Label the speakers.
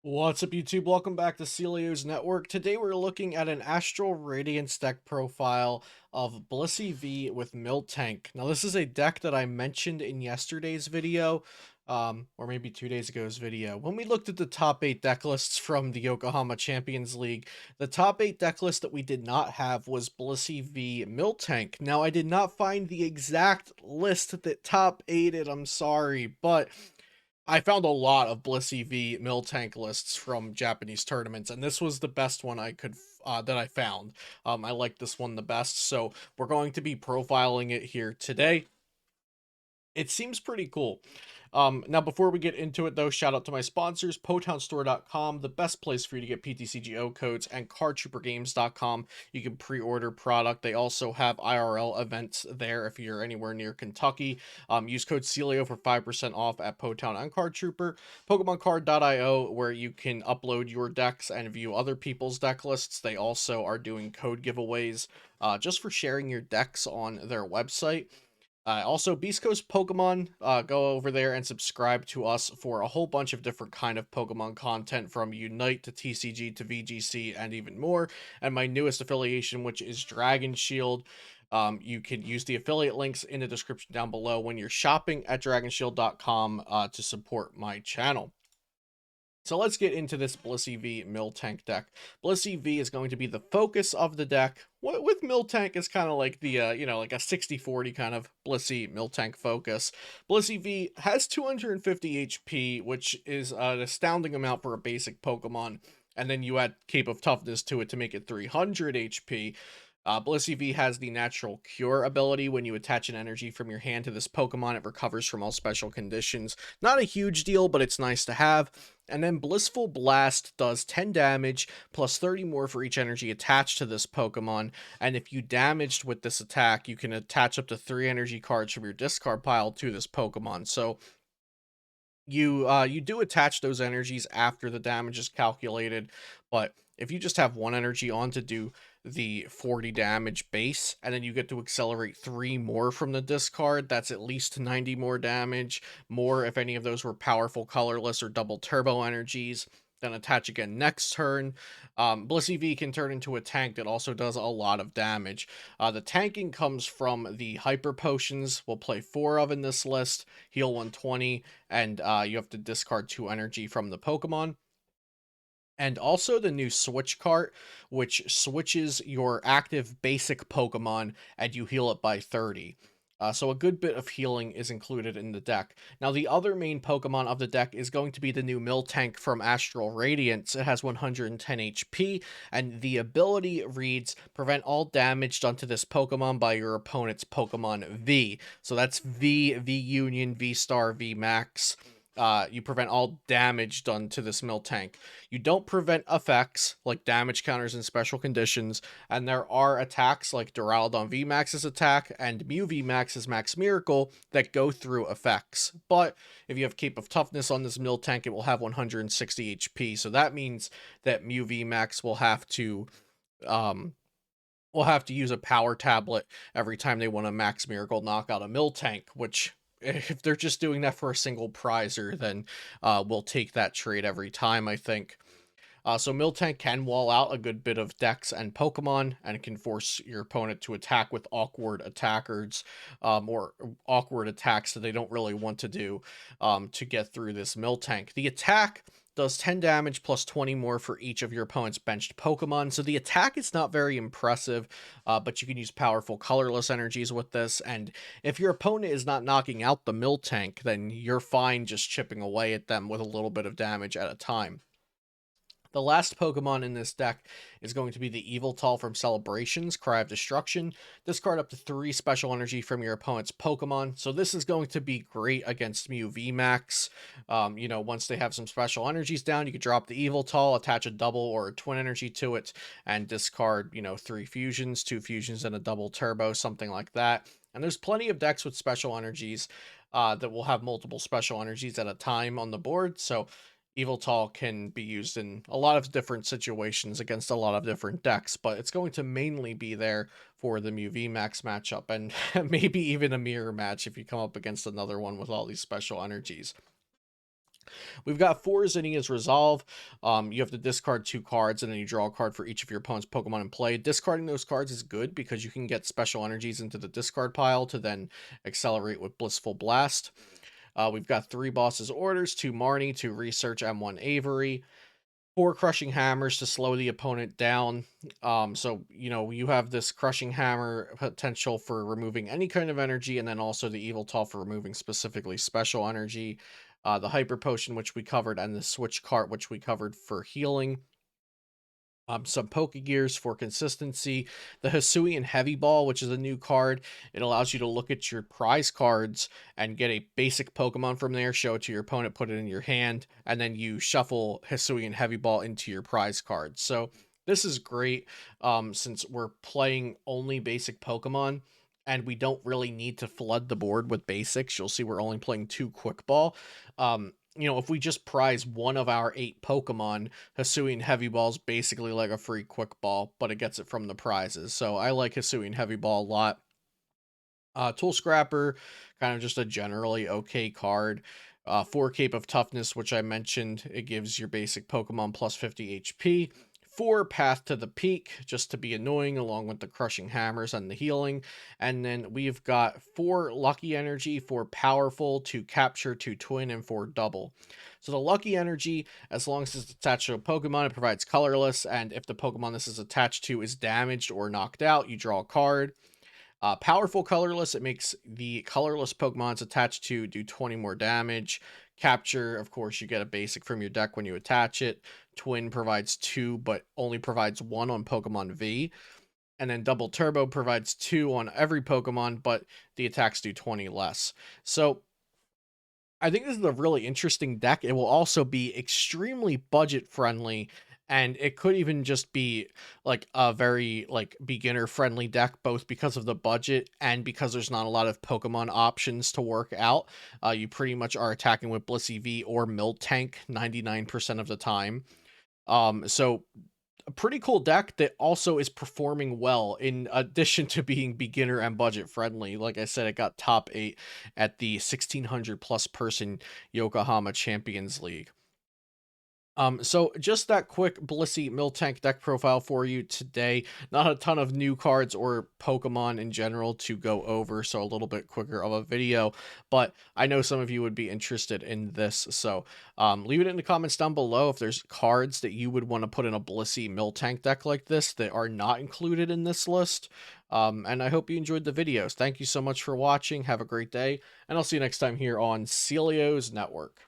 Speaker 1: What's up, YouTube? Welcome back to Celio's Network. Today we're looking at an Astral Radiance deck profile of Blissey V with Miltank. Now, this is a deck that I mentioned in yesterday's video, or maybe 2 days ago's video. When we looked at the top 8 deck lists from the Yokohama Champions League, the top 8 deck list that we did not have was Blissey V Miltank. Now, I did not find the exact list that top 8'd, I'm sorry, but I found a lot of Blissey V Miltank lists from Japanese tournaments, and this was the best one I could that I found. I like this one the best, so we're going to be profiling it here today. It seems pretty cool. Now, before we get into it, though, shout out to my sponsors, PotownStore.com, the best place for you to get PTCGO codes, and CardTrooperGames.com. You can pre-order product. They also have IRL events there if you're anywhere near Kentucky. Use code Celio for 5% off at Potown and Card Trooper. PokemonCard.io, where you can upload your decks and view other people's deck lists. They also are doing code giveaways just for sharing your decks on their website. Also, Beast Coast Pokemon, go over there and subscribe to us for a whole bunch of different kind of Pokemon content, from Unite to TCG to VGC and even more. And my newest affiliation, which is Dragon Shield. You can use the affiliate links in the description down below when you're shopping at dragonshield.com to support my channel. So let's get into this Blissey V Miltank deck. Blissey V is going to be the focus of the deck, with Miltank is kind of like the, like a 60-40 kind of Blissey Miltank focus. Blissey V has 250 HP, which is an astounding amount for a basic Pokemon, and then you add Cape of Toughness to it to make it 300 HP. Blissey V has the Natural Cure ability. When you attach an energy from your hand to this Pokemon, it recovers from all special conditions. Not a huge deal, but it's nice to have. And then Blissful Blast does 10 damage, plus 30 more for each energy attached to this Pokemon. And if you damaged with this attack, you can attach up to 3 energy cards from your discard pile to this Pokemon. So you do attach those energies after the damage is calculated, but if you just have one energy on to do the 40 damage base, and then you get to accelerate 3 more from the discard, that's at least 90 more damage, more if any of those were powerful colorless or double turbo energies. Then attach again next turn. Blissey V can turn into a tank that also does a lot of damage. The tanking comes from the hyper potions. We'll play 4 of in this list, heal 120, and you have to discard 2 energy from the Pokemon. And also the new Switch cart, which switches your active basic Pokemon and you heal it by 30. So a good bit of healing is included in the deck. Now, the other main Pokemon of the deck is going to be the new Miltank from Astral Radiance. It has 110 HP, and the ability reads, prevent all damage done to this Pokemon by your opponent's Pokemon V. So that's V, V Union, V Star, V Max. You prevent all damage done to this Miltank. You don't prevent effects like damage counters and special conditions, and there are attacks like Duraludon VMAX's attack and Mew VMAX's Max Miracle that go through effects. But if you have Cape of Toughness on this Miltank, it will have 160 HP, so that means that Mew VMAX will have to use a power tablet every time they want to Max Miracle knock out a Miltank, which, if they're just doing that for a single prizer, then we'll take that trade every time, I think. So Miltank can wall out a good bit of decks and Pokemon, and it can force your opponent to attack with awkward attackers, or awkward attacks that they don't really want to do to get through this Miltank. The attack does 10 damage plus 20 more for each of your opponent's benched Pokemon. So the attack is not very impressive, but you can use powerful colorless energies with this. And if your opponent is not knocking out the Miltank, then you're fine just chipping away at them with a little bit of damage at a time. The last Pokemon in this deck is going to be the Yveltal from Celebrations, Cry of Destruction. Discard up to 3 special energy from your opponent's Pokemon. So this is going to be great against Mew VMAX. Once they have some special energies down, you could drop the Yveltal, attach a double or a twin energy to it, and discard, 3 fusions, 2 fusions, and a double turbo, something like that. And there's plenty of decks with special energies that will have multiple special energies at a time on the board. So Yveltal can be used in a lot of different situations against a lot of different decks, but it's going to mainly be there for the Mew VMAX matchup, and maybe even a mirror match if you come up against another one with all these special energies. We've got 4 Zinnia's Resolve. You have to discard 2 cards, and then you draw a card for each of your opponent's Pokemon in play. Discarding those cards is good because you can get special energies into the discard pile to then accelerate with Blissful Blast. We've got 3 Boss's Orders, 2 Marnie, 2 Research, and 1 Avery. 4 Crushing Hammers to slow the opponent down. So, you have this Crushing Hammer potential for removing any kind of energy, and then also the Evil Toll for removing specifically special energy. The Hyper Potion, which we covered, and the Switch Cart, which we covered for healing. Some Pokegears for consistency. The Hisuian Heavy Ball, which is a new card. It allows you to look at your prize cards and get a basic Pokemon from there, show it to your opponent, put it in your hand, and then you shuffle Hisuian Heavy Ball into your prize cards. So this is great since we're playing only basic Pokemon and we don't really need to flood the board with basics. You'll see we're only playing 2 Quick Ball. If we just prize one of our 8 Pokemon, Hisuian Heavy Ball's basically like a free Quick Ball, but it gets it from the prizes. So I like Hisuian Heavy Ball a lot. Tool Scrapper, kind of just a generally okay card. 4 Cape of Toughness, which I mentioned. It gives your basic Pokemon plus 50 HP. 4 Path to the Peak, just to be annoying, along with the Crushing Hammers and the healing. And then we've got 4 Lucky Energy, 4 Powerful, 2 Capture, 2 Twin, and 4 Double. So the Lucky Energy, as long as it's attached to a Pokemon, it provides colorless, and if the Pokemon this is attached to is damaged or knocked out, you draw a card. Powerful colorless, it makes the colorless Pokemons attached to do 20 more damage. Capture, of course, you get a basic from your deck when you attach it. Twin provides 2, but only provides 1 on Pokemon V. And then Double Turbo provides 2 on every Pokemon, but the attacks do 20 less. So I think this is a really interesting deck. It will also be extremely budget friendly, and it could even just be like a very beginner friendly deck, both because of the budget and because there's not a lot of Pokemon options to work out. You pretty much are attacking with Blissey V or Miltank 99% of the time. So a pretty cool deck that also is performing well in addition to being beginner and budget friendly. Like I said, it got top 8 at the 1600 plus person Yokohama Champions League. So just that quick Blissey Miltank deck profile for you today. Not a ton of new cards or Pokemon in general to go over, so a little bit quicker of a video, but I know some of you would be interested in this, so leave it in the comments down below if there's cards that you would want to put in a Blissey Miltank deck like this that are not included in this list. And I hope you enjoyed the videos. Thank you so much for watching. Have a great day, and I'll see you next time here on Celio's Network.